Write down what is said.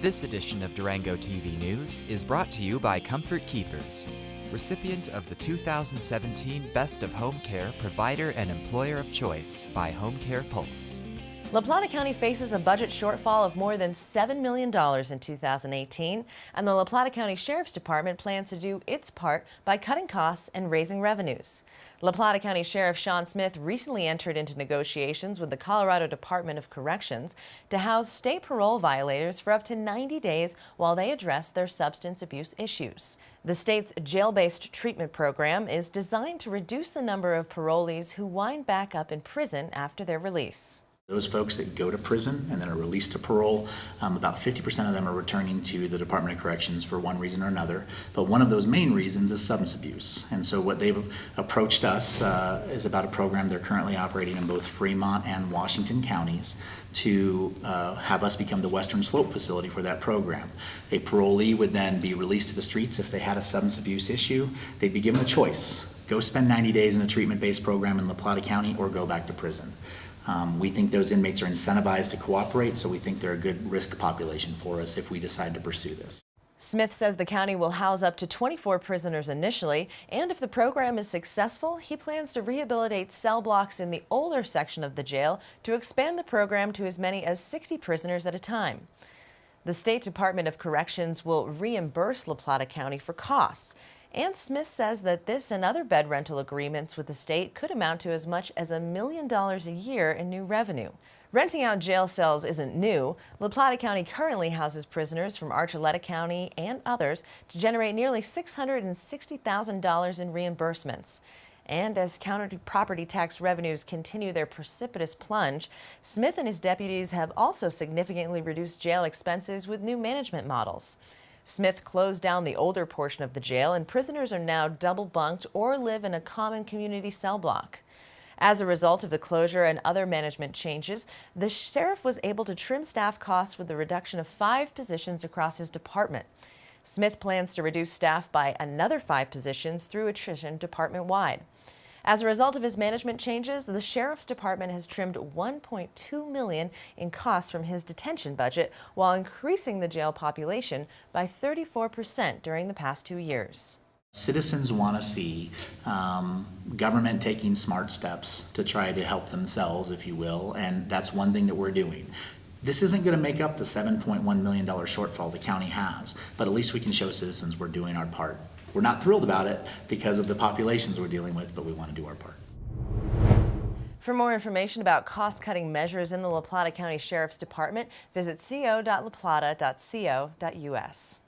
This edition of Durango TV News is brought to you by Comfort Keepers, recipient of the 2017 Best of Home Care Provider and Employer of Choice by Home Care Pulse. La Plata County faces a budget shortfall of more than $7 million in 2018, and the La Plata County Sheriff's Department plans to do its part by cutting costs and raising revenues. La Plata County Sheriff Sean Smith recently entered into negotiations with the Colorado Department of Corrections to house state parole violators for up to 90 days while they address their substance abuse issues. The state's jail-based treatment program is designed to reduce the number of parolees who wind back up in prison after their release. Those folks that go to prison and then are released to parole, about 50% of them are returning to the Department of Corrections for one reason or another. But one of those main reasons is substance abuse. And so what they've approached us is about a program they're currently operating in both Fremont and Washington counties to have us become the Western Slope facility for that program. A parolee would then be released to the streets if they had a substance abuse issue. They'd be given a choice. Go spend 90 days in a treatment-based program in La Plata County or go back to prison. We think those inmates are incentivized to cooperate, so we think they're a good risk population for us if we decide to pursue this. Smith says the county will house up to 24 prisoners initially, and if the program is successful, he plans to rehabilitate cell blocks in the older section of the jail to expand the program to as many as 60 prisoners at a time. The State Department of Corrections will reimburse La Plata County for costs. And Smith says that this and other bed rental agreements with the state could amount to as much as $1 million a year in new revenue. Renting out jail cells isn't new. La Plata County currently houses prisoners from Archuleta County and others to generate nearly $660,000 in reimbursements. And as county property tax revenues continue their precipitous plunge, Smith and his deputies have also significantly reduced jail expenses with new management models. Smith closed down the older portion of the jail, and prisoners are now double bunked or live in a common community cell block. As a result of the closure and other management changes, the sheriff was able to trim staff costs with the reduction of 5 positions across his department. Smith plans to reduce staff by another 5 positions through attrition department-wide. As a result of his management changes, the Sheriff's Department has trimmed $1.2 million in costs from his detention budget while increasing the jail population by 34% during the past 2 years. Citizens want to see government taking smart steps to try to help themselves, if you will, and that's one thing that we're doing. This isn't going to make up the $7.1 million shortfall the county has, but at least we can show citizens we're doing our part. We're not thrilled about it because of the populations we're dealing with, but we want to do our part. For more information about cost-cutting measures in the La Plata County Sheriff's Department, visit co.laplata.co.us.